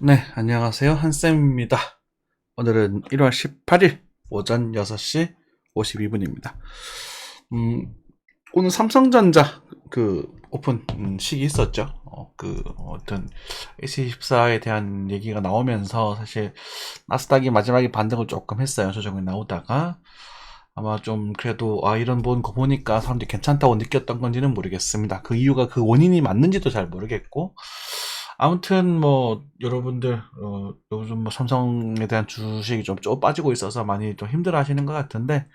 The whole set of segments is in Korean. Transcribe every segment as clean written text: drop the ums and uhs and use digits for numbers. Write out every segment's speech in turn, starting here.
네, 안녕하세요. 한쌤입니다. 오늘은 1월 18일 오전 6시 52분입니다. 오늘 삼성전자 오픈식이 있었죠. 어떤 A24에 대한 얘기가 나오면서 사실 나스닥이 마지막에 반등을 조금 했어요. 조정이 나오다가 아마 좀 그래도 이런 거 보니까 사람들이 괜찮다고 느꼈던 건지는 모르겠습니다. 그 이유가 그 원인이 맞는지도 잘 모르겠고 아무튼 여러분들 요즘 삼성에 대한 주식이 좀 빠지고 있어서 많이 좀 힘들어 하시는 것 같은데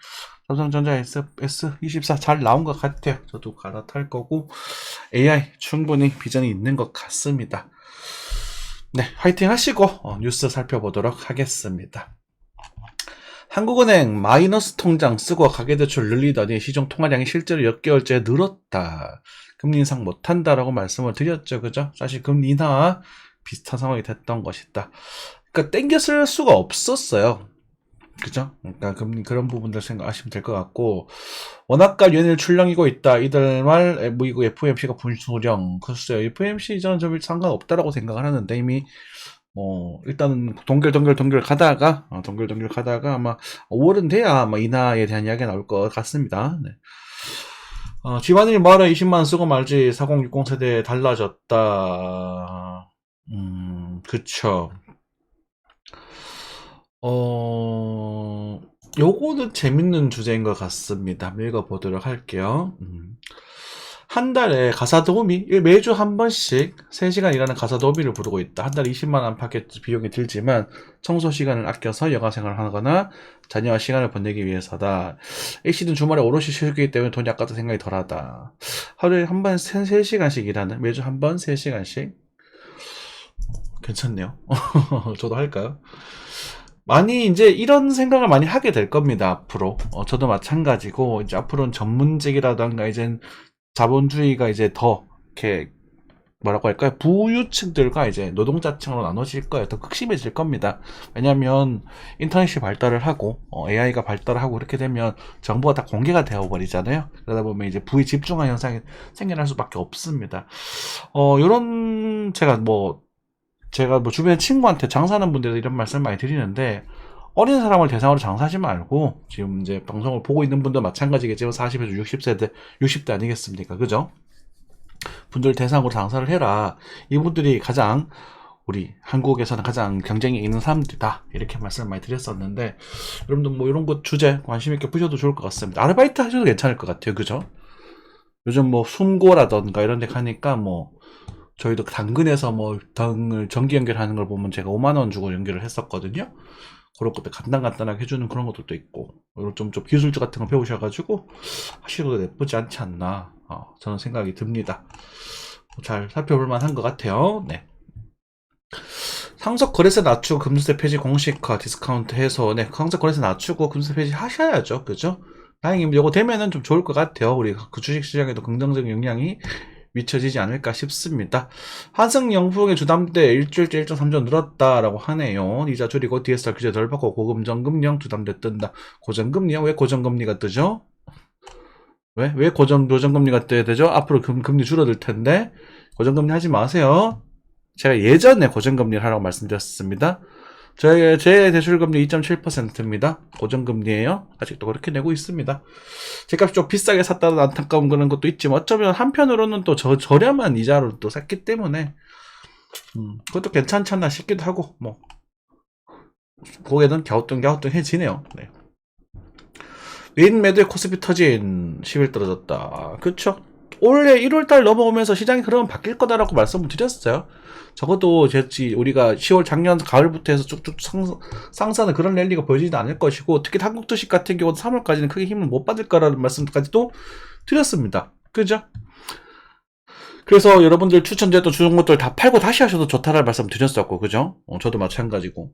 삼성전자 S24 잘 나온 것 같아요. 저도 갈아탈 거고 AI 충분히 비전이 있는 것 같습니다. 네, 화이팅 하시고 뉴스 살펴보도록 하겠습니다. 한국은행 마이너스 통장 쓰고 가계대출 늘리더니 시중 통화량이 실제로 몇 개월째 늘었다. 금리 인상 못한다라고 말씀을 드렸죠. 그죠? 사실 금리 인하와 비슷한 상황이 됐던 것이다. 그러니까 땡겨 쓸 수가 없었어요. 그죠? 그러니까 그런 부분들 생각하시면 될 것 같고 원화가 연일 출렁이고 있다. 이달 말 미국 FOMC가 분수령. 글쎄요. FOMC 저는 좀 상관없다라고 생각을 하는데 이미 일단은 동결 가다가 아마 5월은 돼야 아마 인하에 대한 이야기가 나올 것 같습니다. 네. 집안일 뭐하러 20만 쓰고 말지 4060 세대에 달라졌다. 그쵸. 요거는 재밌는 주제인 것 같습니다. 읽어보도록 할게요. 한 달에 가사 도우미, 매주 한 번씩 3시간 일하는 가사 도우미를 부르고 있다. 한 달에 20만원 파켓 비용이 들지만 청소 시간을 아껴서 여가 생활을 하거나 자녀와 시간을 보내기 위해서다. A씨는 주말에 오롯이 쉬기 때문에 돈이 아깝다 생각이 덜하다. 하루에 한 번 3시간씩 일하는, 매주 한 번 3시간씩. 괜찮네요. 저도 할까요? 많이 이제 이런 생각을 많이 하게 될 겁니다. 앞으로. 저도 마찬가지고 이제 앞으로는 전문직이라던가 이제 자본주의가 이제 더 이렇게 뭐라고 할까요? 부유층들과 이제 노동자층으로 나눠질 거예요. 더 극심해질 겁니다. 왜냐하면 인터넷이 발달을 하고 AI가 발달을 하고 그렇게 되면 정보가 다 공개가 되어버리잖아요. 그러다 보면 이제 부에 집중한 현상이 생겨날 수밖에 없습니다. 요런 제가 주변에 친구한테 장사하는 분들도 이런 말씀 많이 드리는데 어린 사람을 대상으로 장사하지 말고 지금 이제 방송을 보고 있는 분도 마찬가지겠지만 40에서 60대 아니겠습니까? 그죠? 분들 대상으로 장사를 해라. 이분들이 가장 우리 한국에서는 가장 경쟁이 있는 사람들이다. 이렇게 말씀을 많이 드렸었는데 여러분들 이런 것 주제 관심 있게 보셔도 좋을 것 같습니다. 아르바이트 하셔도 괜찮을 것 같아요. 그죠? 요즘 숨고라던가 이런 데 가니까 저희도 당근에서 등을 전기 연결하는 걸 보면 제가 5만원 주고 연결을 했었거든요. 그런 것도 간단하게 해주는 그런 것들도 있고, 좀 기술주 같은 거 배우셔가지고 하시고도 나쁘지 않지 않나, 저는 생각이 듭니다. 잘 살펴볼 만한 것 같아요. 네. 상속 거래세 낮추고 금수세 폐지 공식화, 디스카운트 해소. 네, 상속 거래세 낮추고 금수세 폐지 하셔야죠. 그죠? 다행히 이거 되면은 좀 좋을 것 같아요. 우리 그 주식시장에도 긍정적인 영향이 미쳐지지 않을까 싶습니다. 한승영풍의 주담대 일주일째 1.3조 늘었다라고 하네요. 이자 줄이고 DSR 규제 덜 받고 고금전금령 주담대 뜬다. 고정금리요? 왜 고정금리가 뜨죠? 왜 고정금리가 떠야 되죠? 앞으로 금리 줄어들 텐데 고정금리 하지 마세요. 제가 예전에 고정금리를 하라고 말씀드렸습니다. 제 대출금리 2.7%입니다. 고정금리에요. 아직도 그렇게 내고 있습니다. 제값이 좀 비싸게 샀다는 안타까운 그런 것도 있지만 어쩌면 한편으로는 또 저렴한 이자로 또 샀기 때문에 그것도 괜찮지 않나 싶기도 하고 고개는 갸우뚱해지네요. 네. 외인 매도에 코스피 터진 10일 떨어졌다. 그쵸? 올해 1월달 넘어오면서 시장이 그러면 바뀔 거다라고 말씀을 드렸어요. 적어도 우리가 10월 작년 가을부터 해서 쭉쭉 상승하는 그런 랠리가 보여지지 않을 것이고 특히 한국 주식 같은 경우도 3월까지는 크게 힘을 못 받을 거라는 말씀까지도 드렸습니다. 그죠? 그래서 여러분들 추천드렸던 주는 것들 다 팔고 다시 하셔도 좋다라는 말씀 드렸었고, 그죠? 저도 마찬가지고.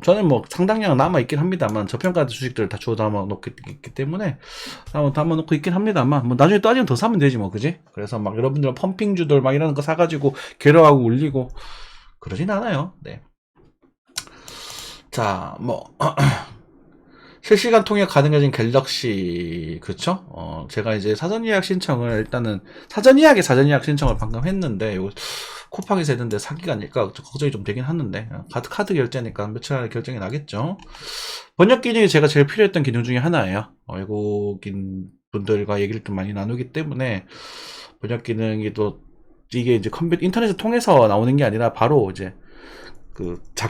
저는 상당량 남아있긴 합니다만, 저평가 주식들을 다 주워 담아놓기 때문에, 담아놓고 있긴 합니다만, 나중에 따지면 더 사면 되지, 그지? 그래서 여러분들 펌핑주들 이런 거 사가지고, 괴로워하고 울리고, 그러진 않아요. 네. 자, 실시간 통역 가능해진 갤럭시, 그쵸? 제가 이제 사전 예약 신청을 방금 했는데, 쿠팡에서 했는데 사기가 아닐까 걱정이 좀 되긴 하는데, 카드 결제니까 며칠 안에 결정이 나겠죠. 번역 기능이 제가 제일 필요했던 기능 중에 하나예요. 외국인 분들과 얘기를 좀 많이 나누기 때문에 번역 기능이 또 이게 이제 인터넷을 통해서 나오는 게 아니라 바로 이제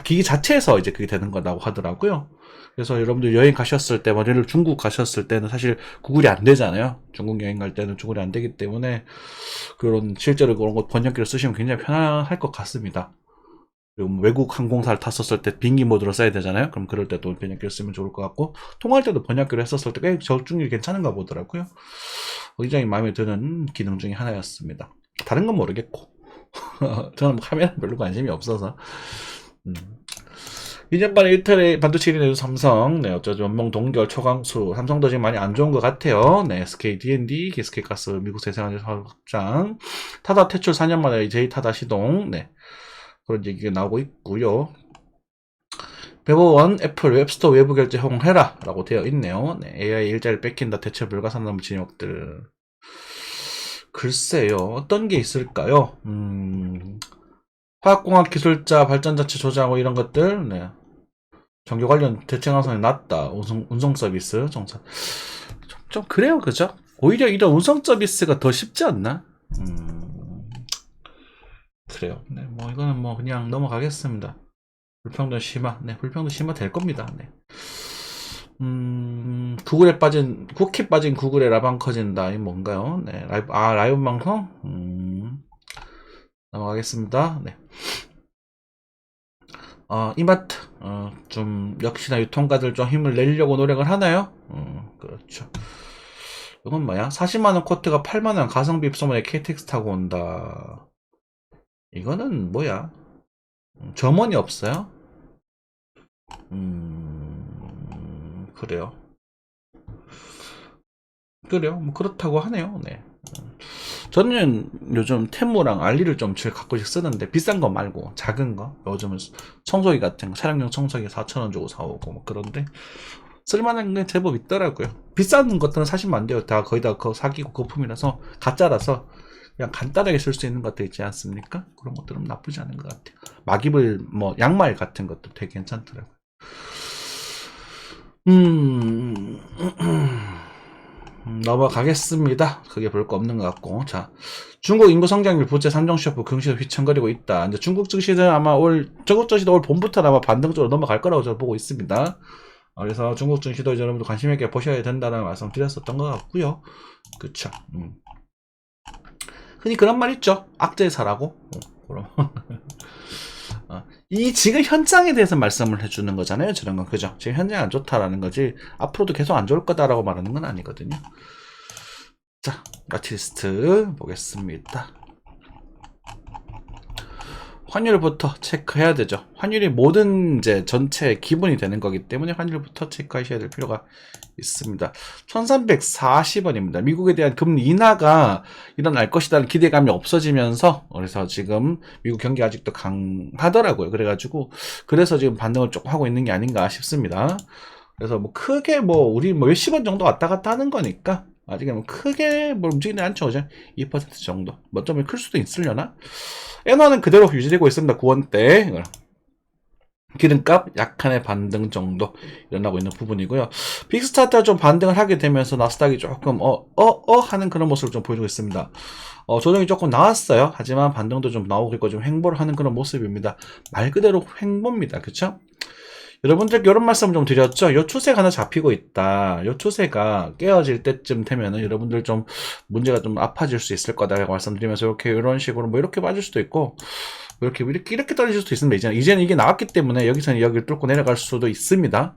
기기 자체에서 이제 그게 되는 거라고 하더라고요. 그래서 여러분들 여행 가셨을 때, 예를 들어 중국 가셨을 때는 사실 구글이 안 되잖아요. 중국 여행 갈 때는 구글이 안 되기 때문에 실제로 그런 거 번역기를 쓰시면 굉장히 편할 것 같습니다. 그리고 외국 항공사를 탔었을 때 빙기 모드로 써야 되잖아요. 그럼 그럴 때도 번역기를 쓰면 좋을 것 같고, 통화할 때도 번역기를 했었을 때 꽤 적중률이 괜찮은가 보더라고요. 굉장히 마음에 드는 기능 중에 하나였습니다. 다른 건 모르겠고 저는 카메라 별로 관심이 없어서. 이년반에 이틀에 반도체 1위 내준 삼성, 어쩌죠, 원목 동결 초강수, 삼성도 지금 많이 안 좋은 것 같아요. SK D&D, SK가스 미국 세상의 사업장, 타다 퇴출 4년 만에 J타다 시동, 그런 얘기가 나오고 있고요. 배버원 애플 웹스토어 외부 결제 허용해라 라고 되어 있네요. AI 일자리를 뺏긴다, 대체 불가산업 진역들. 글쎄요, 어떤 게 있을까요? 화학공학 기술자 발전자체 조작하고 이런 것들, 전교 관련 대체 가능성이 낮다. 운송 서비스 정산. 좀 그래요, 그죠? 오히려 이런 운송 서비스가 더 쉽지 않나? 그래요. 뭐 이거는 뭐 그냥 넘어가겠습니다. 불평등 심화. 불평등 심화 될 겁니다. 쿠키 빠진 구글에 라방 커진다. 이 뭔가요? 라이브 방송? 넘어가겠습니다. 이마트, 좀, 역시나 유통가들 좀 힘을 내려고 노력을 하나요? 그렇죠. 이건 뭐야? 40만원 코트가 8만원 가성비 입소문에 KTX 타고 온다. 이거는 뭐야? 점원이 없어요? 그래요. 뭐 그렇다고 하네요. 저는 요즘 텐모랑 알리를 좀 제일 가끔씩 쓰는데, 비싼 거 말고 작은 거, 요즘은 청소기 같은 거, 차량용 청소기 4,000원 주고 사오고 뭐 그런데 쓸만한 게 제법 있더라고요. 비싼 것들은 사시면 안 돼요. 다 거의 다 사기고 거품이라서, 가짜라서 그냥 간단하게 쓸 수 있는 것들 있지 않습니까? 그런 것들은 나쁘지 않은 것 같아요. 막입을 뭐 양말 같은 것도 되게 괜찮더라고요. 넘어가겠습니다. 크게 볼 거 없는 것 같고. 자, 중국 인구 성장률 부채 3종 셔프 경시도 휘청거리고 있다. 이제 중국 증시는 아마 중국 증시도 올 봄부터 아마 반등적으로 넘어갈 거라고 저는 보고 있습니다. 그래서 중국 증시도 이제 여러분들 관심 있게 보셔야 된다는 말씀 드렸었던 것 같고요. 그쵸. 흔히 그런 말 있죠. 악재의 사라고. 그럼. 이 지금 현장에 대해서 말씀을 해주는 거잖아요. 저런 건. 그죠? 지금 현장이 안 좋다라는 거지, 앞으로도 계속 안 좋을 거다라고 말하는 건 아니거든요. 자, 라티리스트 보겠습니다. 환율부터 체크해야 되죠. 환율이 모든 이제 전체 기본이 되는 거기 때문에 환율부터 체크하셔야 될 필요가 있습니다. 1340원입니다. 미국에 대한 금리 인하가 일어날 것이라는 기대감이 없어지면서, 그래서 지금 미국 경기 아직도 강하더라고요. 그래서 지금 반등을 조금 하고 있는 게 아닌가 싶습니다. 그래서 뭐 크게 우리 몇십 원 정도 왔다 갔다 하는 거니까 아직은 뭐 크게 움직이는 않죠. 그죠? 2% 정도. 뭐 좀 클 수도 있으려나? 엔화는 그대로 유지되고 있습니다. 9원대. 기름값 약간의 반등 정도 일어나고 있는 부분이고요. 빅스타트가 좀 반등을 하게 되면서 나스닥이 조금 하는 그런 모습을 좀 보여주고 있습니다. 조정이 조금 나왔어요. 하지만 반등도 좀 나오고 있고 좀 횡보를 하는 그런 모습입니다. 말 그대로 횡보입니다. 그쵸? 여러분들께 이런 말씀 좀 드렸죠. 요 추세가 하나 잡히고 있다. 요 추세가 깨어질 때쯤 되면은 여러분들 좀 문제가 좀 아파질 수 있을 거다라고 말씀드리면서, 이런 식으로 뭐 이렇게 빠질 수도 있고, 이렇게 떨어질 수도 있습니다. 이제는 이게 나왔기 때문에 여기서는 여기를 뚫고 내려갈 수도 있습니다.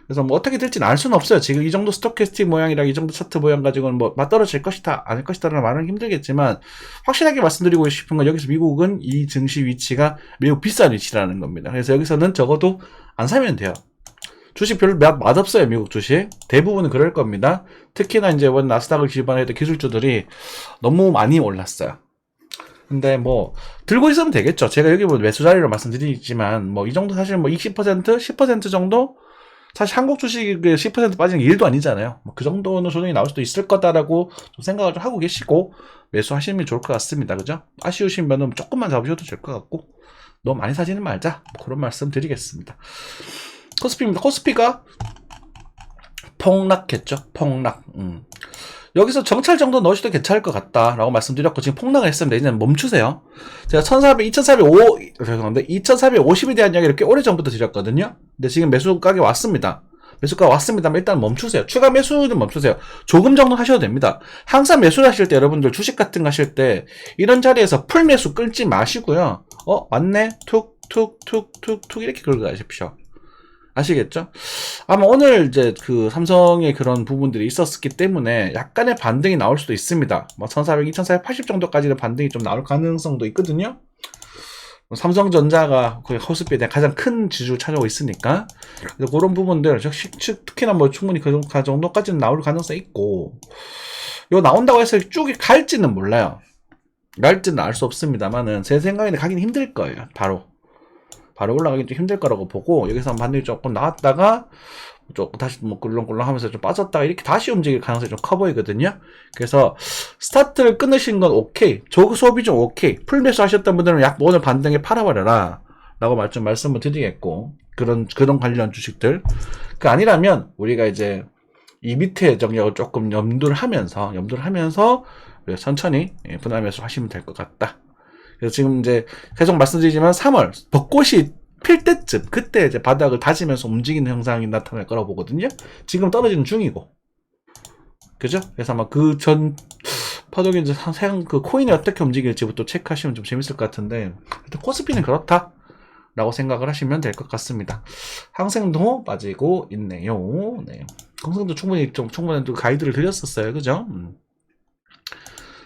그래서 뭐 어떻게 될지는 알 수는 없어요. 지금 이 정도 스토캐스틱 모양이랑 이 정도 차트 모양 가지고는 뭐 맞떨어질 것이다, 아닐 것이다라는 말은 힘들겠지만, 확실하게 말씀드리고 싶은 건 여기서 미국은 이 증시 위치가 매우 비싼 위치라는 겁니다. 그래서 여기서는 적어도 안 사면 돼요. 주식 별로 맛없어요. 미국 주식 대부분은 그럴 겁니다. 특히나 이제 나스닥을 기반으로 했던 기술주들이 너무 많이 올랐어요. 근데 뭐 들고 있으면 되겠죠. 제가 여기 매수 자리로 말씀드리지만 이 정도 사실 20% 10% 정도 사실 한국 주식의 10% 빠지는 게 일도 아니잖아요. 뭐 그 정도는 조정이 나올 수도 있을 거다라고 좀 생각을 좀 하고 계시고 매수하시면 좋을 것 같습니다. 그죠? 아쉬우시면 조금만 잡으셔도 될 것 같고 너무 많이 사지는 말자. 뭐 그런 말씀 드리겠습니다. 코스피입니다. 코스피가 폭락했죠. 폭락. 여기서 정찰 정도 넣으셔도 괜찮을 것 같다라고 말씀드렸고 지금 폭락을 했습니다. 이제는 멈추세요. 제가 2450에 대한 이야기를 꽤 오래전부터 드렸거든요. 근데 지금 매수가게 왔습니다. 매수가 왔습니다만 일단 멈추세요. 추가 매수는 멈추세요. 조금 정도 하셔도 됩니다. 항상 매수를 하실 때 여러분들 주식 같은 거 하실 때 이런 자리에서 풀 매수 끌지 마시고요. 왔네? 툭툭툭툭툭 이렇게 긁어 가십시오. 아시겠죠? 아마 오늘 이제 그 삼성의 그런 부분들이 있었기 때문에 약간의 반등이 나올 수도 있습니다. 뭐 1400, 2480 정도까지는 반등이 좀 나올 가능성도 있거든요. 삼성전자가 거의 코스피에 대한 가장 큰 지주를 차지하고 있으니까 그런 부분들 특히나 뭐 충분히 그 정도까지는 나올 가능성이 있고 이거 나온다고 해서 쭉 갈지는 몰라요. 갈지는 알 수 없습니다만은 제 생각에는 가긴 힘들 거예요. 바로 올라가기 좀 힘들 거라고 보고 여기서 반등이 조금 나왔다가 조금 다시 뭐 꿀렁꿀렁 하면서 좀 빠졌다가 이렇게 다시 움직일 가능성이 좀 커 보이거든요. 그래서 스타트를 끊으신 건 오케이, 저그 소비 좀 오케이, 풀매수 하셨던 분들은 약 오늘 반등에 팔아버려라 라고 말씀을 드리겠고 그런 관련 주식들 그 아니라면 우리가 이제 이 밑에 정력을 조금 염두를 하면서 천천히 분할 매수 하시면 될 것 같다. 그래서 지금 이제 계속 말씀드리지만 3월 벚꽃이 필 때쯤 그때 이제 바닥을 다지면서 움직이는 현상이 나타날 거라고 보거든요. 지금 떨어지는 중이고, 그죠? 그래서 아마 그 전 파동이 이제 그 코인이 어떻게 움직일지부터 체크하시면 좀 재밌을 것 같은데, 일단 코스피는 그렇다라고 생각을 하시면 될 것 같습니다. 항생도 빠지고 있네요. 네. 항생도 충분히 가이드를 드렸었어요, 그죠?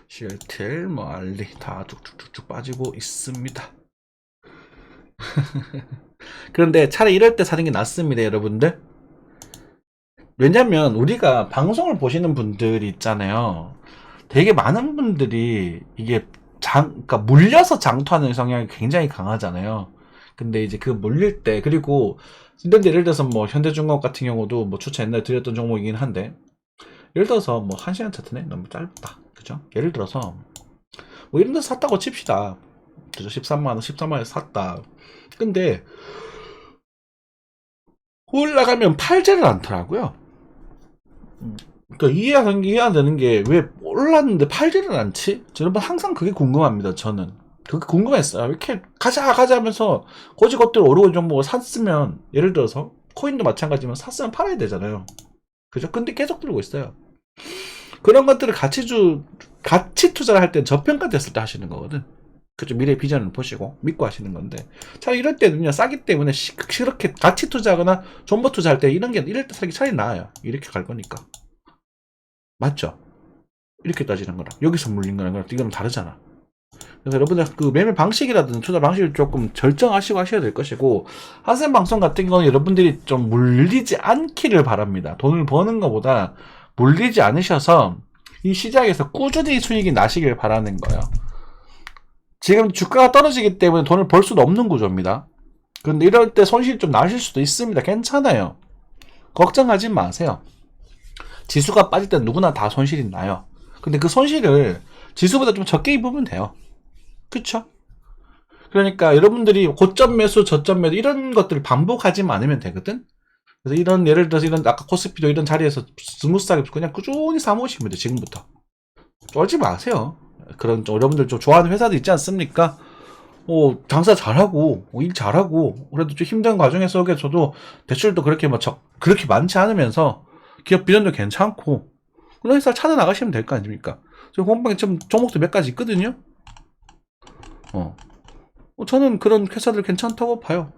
CLTL, 뭐 알리 다 쭉쭉쭉 빠지고 있습니다. 그런데 차라리 이럴 때 사는 게 낫습니다, 여러분들. 왜냐면 우리가 방송을 보시는 분들이 있잖아요. 되게 많은 분들이 이게 그러니까 물려서 장투하는 성향이 굉장히 강하잖아요. 근데 이제 그 물릴 때 그리고 예를 들어서 뭐 현대중공업 같은 경우도 뭐 추천 옛날에 드렸던 종목이긴 한데 예를 들어서 뭐 1시간 차트네 너무 짧다. 그죠? 예를 들어서 뭐 이런 데서 샀다고 칩시다. 그죠? 13만원, 14만원에 샀다. 근데 올라가면 팔지를 않더라고요. 그러니까 이해 안 되는 게 왜 올랐는데 팔지를 않지? 여러분 항상 그게 궁금합니다. 저는 그게 궁금했어요. 이렇게 가자 하면서 고지것들 오르고 종목을 샀으면 예를 들어서 코인도 마찬가지지만 샀으면 팔아야 되잖아요. 그죠? 근데 계속 들고 있어요. 그런 것들을 가치 투자를 할 때 저평가됐을 때 하시는 거거든. 그죠? 미래 비전을 보시고 믿고 하시는 건데 자 이럴 때는요 싸기 때문에 그렇게 가치 투자하거나 존버 투자할 때 이럴 때 사기 차라리 나아요. 이렇게 갈 거니까 맞죠? 이렇게 따지는 거랑 여기서 물린 거랑 이거는 다르잖아. 그래서 여러분들 그 매매 방식이라든지 투자 방식을 조금 결정하시고 하셔야 될 것이고 하센 방송 같은 경우는 여러분들이 좀 물리지 않기를 바랍니다. 돈을 버는 것보다 물리지 않으셔서 이 시장에서 꾸준히 수익이 나시길 바라는 거예요. 지금 주가가 떨어지기 때문에 돈을 벌 수도 없는 구조입니다. 그런데 이럴 때 손실이 좀 나실 수도 있습니다. 괜찮아요. 걱정하지 마세요. 지수가 빠질 때 누구나 다 손실이 나요. 근데 그 손실을 지수보다 좀 적게 입으면 돼요. 그쵸? 그러니까 여러분들이 고점 매수, 저점 매수 이런 것들을 반복하지만 않으면 되거든? 그래서 이런 예를 들어서 이런 아까 코스피도 이런 자리에서 스무스하게 그냥 꾸준히 사모으시면 돼요. 지금부터. 쫄지 마세요. 그런 여러분들 좀 좋아하는 회사도 있지 않습니까? 장사 잘하고 일 잘하고 그래도 좀 힘든 과정 속에서도 대출도 그렇게 그렇게 많지 않으면서 기업 비전도 괜찮고 그런 회사 찾아 나가시면 될 거 아닙니까? 지금 공방에 좀 종목도 몇 가지 있거든요. 저는 그런 회사들 괜찮다고 봐요.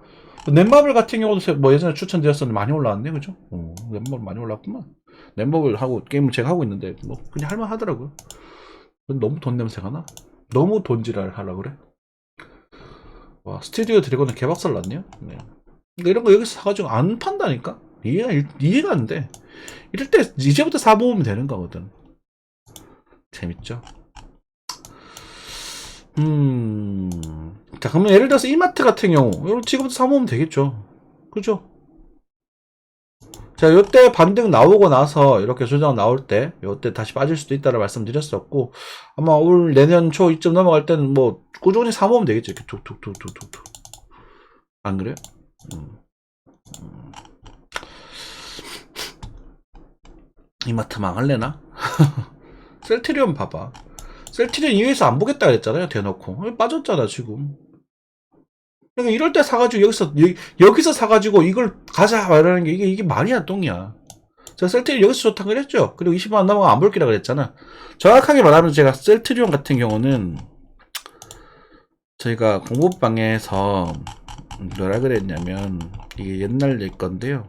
넷마블 같은 경우도 뭐 예전에 추천드렸었는데 많이 올라왔네, 그죠? 넷마블 많이 올랐구만. 넷마블 하고 게임을 제가 하고 있는데 뭐 그냥 할만 하더라고요. 너무 돈 냄새가 나? 너무 돈지랄 하려고 그래? 와, 스튜디오 드래곤은 개박살 났네요. 네. 근데 이런 거 여기서 사가지고 안 판다니까? 이해가 안 돼. 이럴 때 이제부터 사모으면 되는 거거든. 재밌죠? 자, 그러면 예를 들어서 이마트 같은 경우, 지금부터 사모으면 되겠죠. 그죠? 제가 요때 반등 나오고 나서 이렇게 조정 나올 때 요때 다시 빠질 수도 있다고 말씀드렸었고, 아마 올 내년 초 이쯤 넘어갈 때는 뭐 꾸준히 사모으면 되겠죠. 이렇게 툭툭툭툭툭툭. 안 그래요? 이마트 망할래나? 셀트리온 봐봐. 셀트리온 2회에서 안 보겠다 그랬잖아요. 대놓고 빠졌잖아 지금. 그러니까 이럴 때 사가지고 여기서 사가지고 이걸 가자 말하는 게 이게 말이야 똥이야. 제가 셀트리온 여기서 좋다고 그랬죠. 그리고 20만 원 넘어가 안 볼기라 그랬잖아. 정확하게 말하면 제가 셀트리온 같은 경우는 저희가 공부방에서 뭐라 그랬냐면, 이게 옛날 일 건데요.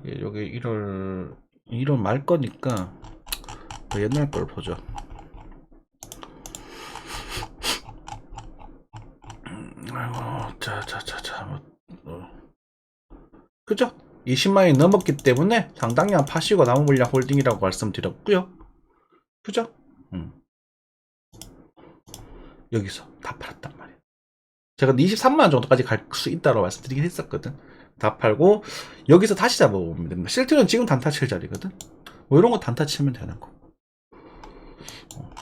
이게 여기 1월 말 거니까 더 옛날 걸 보죠. 아이고, 자, 그죠? 20만원이 넘었기 때문에 상당량 파시고 남은 물량 홀딩이라고 말씀드렸고요. 그죠? 여기서 다 팔았단 말이에요. 제가 23만원 정도까지 갈 수 있다고 말씀드리긴 했었거든. 다 팔고 여기서 다시 잡아보면 됩니다. 실제로는 지금 단타 칠 자리거든. 뭐 이런 거 단타 치면 되는 거.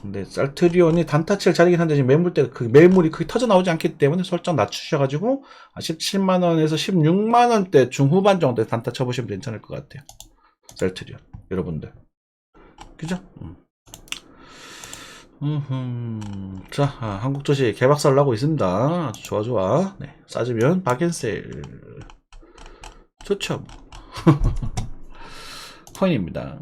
근데 셀트리온이 단타 칠 자리긴 한데 지금 매물이 크게 터져 나오지 않기 때문에 설정 낮추셔가지고 17만원에서 16만원대 중후반 정도에 단타 쳐보시면 괜찮을 것 같아요. 셀트리온 여러분들, 그죠? 자, 한국도시 개박살 나고 있습니다. 아주 좋아. 네, 싸지면 박앤세일 좋죠. 코인입니다.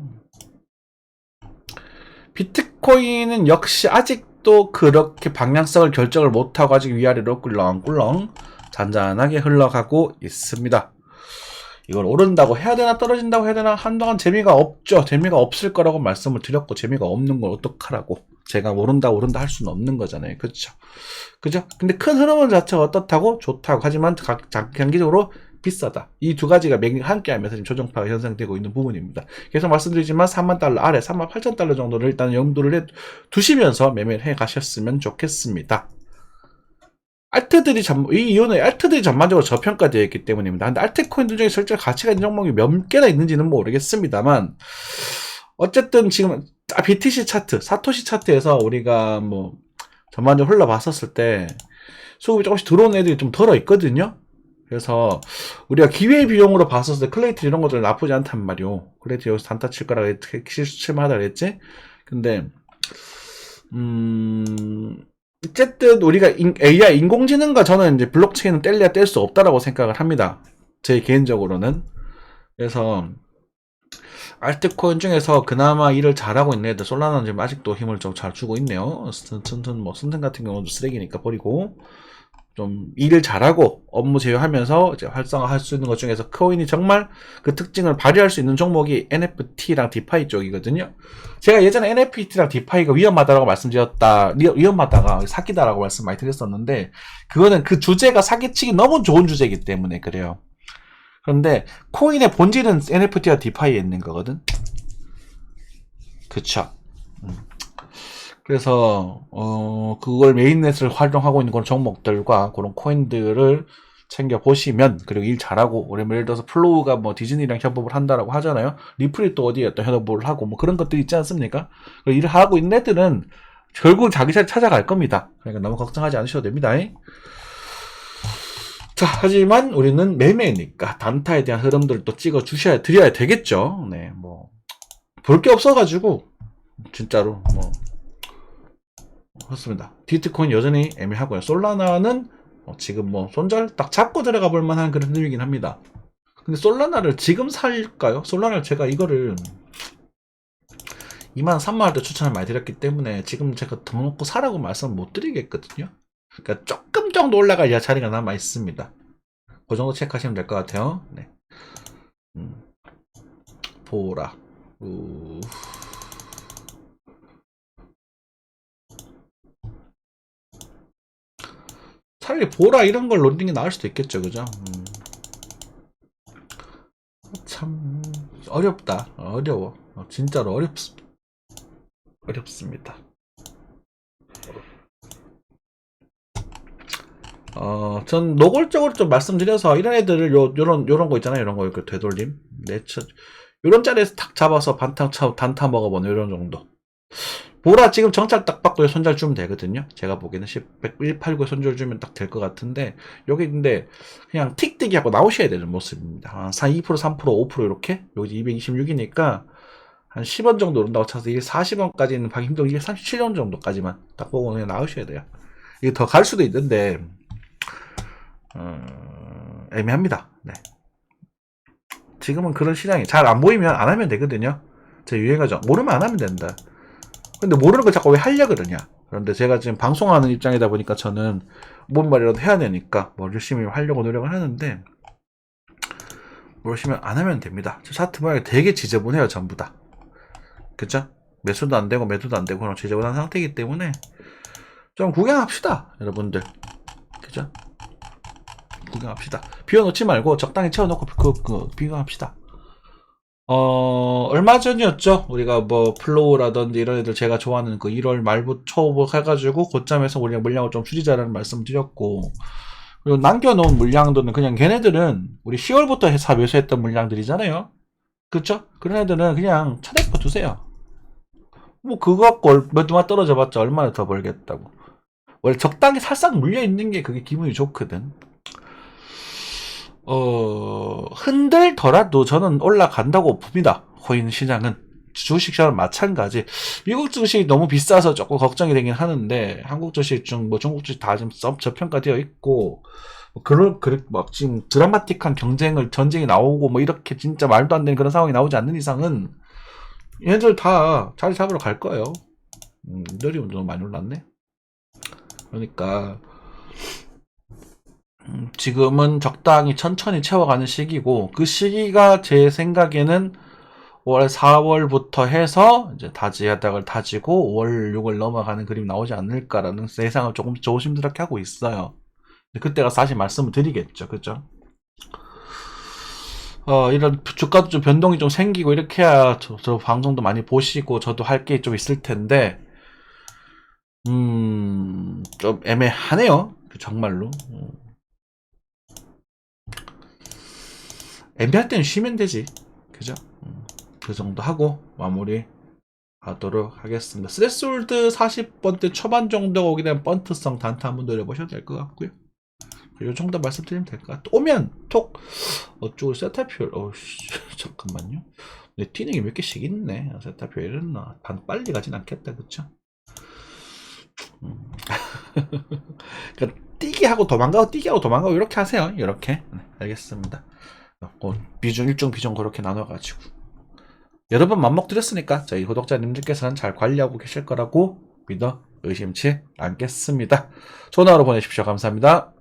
비트코인은 역시 아직도 그렇게 방향성을 결정을 못하고 아직 위아래로 꿀렁꿀렁 잔잔하게 흘러가고 있습니다. 이걸 오른다고 해야 되나 떨어진다고 해야 되나 한동안 재미가 없죠. 재미가 없을 거라고 말씀을 드렸고, 재미가 없는 걸 어떡하라고. 제가 오른다 할 수는 없는 거잖아요. 그렇죠? 그죠? 근데 큰 흐름 자체가 어떻다고? 좋다고. 하지만 장기적으로 비싸다. 이 두 가지가 함께하면서 지금 조정파가 형성되고 있는 부분입니다. 계속 말씀드리지만 3만 달러 아래 3만 8천 달러 정도를 일단 염두를 두시면서 매매를 해 가셨으면 좋겠습니다. 알트들이 전반적으로 저평가되어 있기 때문입니다. 근데 알트코인들 중에 실제 가치가 있는 종목이 몇 개나 있는지는 모르겠습니다만, 어쨌든 지금 BTC 차트, 사토시 차트에서 우리가 뭐 전반적으로 흘러봤었을 때 수급이 조금씩 들어오는 애들이 좀 덜어 있거든요. 그래서 우리가 기회 비용으로 봤었을 때 클레이트 이런 것들 나쁘지 않단 말이오. 클레이트 여기서 단타 칠 거라 칠만하다 그랬지. 근데 어쨌든 우리가 AI 인공지능과 저는 이제 블록체인은 뗄래야 뗄 수 없다라고 생각을 합니다. 제 개인적으로는. 그래서 알트코인 중에서 그나마 일을 잘하고 있는 애들, 솔라나는 지금 아직도 힘을 좀 잘 주고 있네요. 순튼 같은 경우는 쓰레기니까 버리고, 좀 일을 잘하고 업무 제어하면서 이제 활성화할 수 있는 것 중에서 코인이 정말 그 특징을 발휘할 수 있는 종목이 NFT랑 디파이 쪽이거든요. 제가 예전에 NFT랑 디파이가 위험하다라고 말씀드렸다, 위험하다가 사기다라고 말씀 많이 드렸었는데, 그거는 그 주제가 사기치기 너무 좋은 주제이기 때문에 그래요. 그런데 코인의 본질은 NFT와 디파이에 있는 거거든. 그쵸? 그래서 그걸 메인넷을 활용하고 있는 그런 종목들과 그런 코인들을 챙겨 보시면, 그리고 일 잘하고, 우리 예를 들어서 플로우가 뭐 디즈니랑 협업을 한다라고 하잖아요. 리플이 또 어디에 또 협업을 하고 뭐 그런 것들이 있지 않습니까? 일을 하고 있는 애들은 결국 자기 자리 찾아갈 겁니다. 그러니까 너무 걱정하지 않으셔도 됩니다. 자, 하지만 우리는 매매니까 단타에 대한 흐름들을 또 찍어 드려야 되겠죠. 네, 뭐 볼 게 없어가지고 진짜로 뭐 그렇습니다. 비트코인 여전히 애매하고요. 솔라나는 지금 뭐 손절 딱 잡고 들어가 볼 만한 그런 흐름이긴 합니다. 근데 솔라나를 지금 살까요? 솔라나를 제가 이거를 2만 3만 원 때 추천을 많이 드렸기 때문에 지금 제가 더 먹고 사라고 말씀을 못 드리겠거든요. 그러니까 조금 정도 올라갈 자리가 남아 있습니다. 그 정도 체크하시면 될 것 같아요. 네. 보라. 차라리 보라 이런 걸 노리는 게 나을 수도 있겠죠, 그죠? 참 어렵다. 어려워. 진짜로 어렵습니다. 전 노골적으로 좀 말씀드려서 이런 애들을 요런 거 있잖아요. 이런 거 이렇게 되돌림. 요런 자리에서 탁 잡아서 단타 먹어보는 요런 정도. 보라 지금 정찰 딱 받고 손절 주면 되거든요. 제가 보기에는 189에 손절 주면 딱 될 것 같은데, 여기 근데 그냥 틱틱이 하고 나오셔야 되는 모습입니다. 한 2%, 3%, 5% 이렇게. 여기 226이니까 한 10원 정도 오른다고 쳐서 40원까지는 가기 힘들고 37원 정도까지만 딱 보고 그냥 나오셔야 돼요. 이게 더 갈 수도 있는데, 애매합니다. 네. 지금은 그런 시장이 잘 안 보이면 안 하면 되거든요. 제 유행하죠. 모르면 안 하면 된다. 근데 모르는 걸 자꾸 왜 하려고 그러냐. 그런데 제가 지금 방송하는 입장이다 보니까 저는 뭔 말이라도 해야 되니까 뭐 열심히 하려고 노력을 하는데, 모르시면 안 하면 됩니다. 차트 모양이 되게 지저분해요. 전부 다. 그쵸? 매수도 안 되고 매도도 안 되고 그런 지저분한 상태이기 때문에 좀 구경합시다. 여러분들. 그죠? 구경합시다. 비워놓지 말고 적당히 채워놓고 비교합시다. 얼마 전이었죠? 우리가 뭐 플로우라든지 이런 애들 제가 좋아하는 그 1월 말부터 초부터 해가지고 고점에서 우리가 물량을 좀 줄이자라는 말씀 드렸고, 그리고 남겨놓은 물량들은 그냥 걔네들은 우리 10월부터 해서 매수했던 물량들이잖아요. 그쵸? 그런 애들은 그냥 차대포 두세요. 뭐 그거 갖고 몇두만 떨어져 봤자 얼마나 더 벌겠다고. 원래 적당히 살짝 물려있는 게 그게 기분이 좋거든. 흔들더라도 저는 올라간다고 봅니다. 코인 시장은. 주식 시장은 마찬가지. 미국 주식이 너무 비싸서 조금 걱정이 되긴 하는데, 한국 주식 뭐 중국 주식 다 지금 저평가되어 있고, 막 지금 드라마틱한 전쟁이 나오고, 뭐 이렇게 진짜 말도 안 되는 그런 상황이 나오지 않는 이상은, 얘네들 다 자리 잡으러 갈 거예요. 느리면 너무 많이 올랐네. 그러니까, 지금은 적당히 천천히 채워가는 시기고, 그 시기가 제 생각에는 올 4월부터 해서 이제 바닥을 다지고 5월, 6월 넘어가는 그림이 나오지 않을까라는 예상을 조금 조심스럽게 하고 있어요. 그때가 다시 말씀을 드리겠죠. 그죠? 이런 주가도 좀 변동이 좀 생기고 이렇게 해야 저 방송도 많이 보시고 저도 할 게 좀 있을 텐데, 좀 애매하네요. 정말로. 애매할 때는 쉬면 되지. 그죠? 그 정도 하고 마무리 하도록 하겠습니다. 스레스홀드 40번대 초반 정도가 오게 되면 번트성 단타 한번 노려보셔도 될 것 같고요. 이 정도 말씀드리면 될 것 같아요. 오면 톡 어쩌고 세타표 잠깐만요. 튀는 게 몇 개씩 있네. 세타표 이랬나 빨리 가진 않겠다. 그쵸? 그러니까 뛰기 하고 도망가고 이렇게 하세요. 이렇게. 네, 알겠습니다. 일중 비중 그렇게 나눠가지고 여러 번 맘먹 드렸으니까 저희 구독자님들께서는 잘 관리하고 계실 거라고 믿어 의심치 않겠습니다. 좋은 하루 보내십시오. 감사합니다.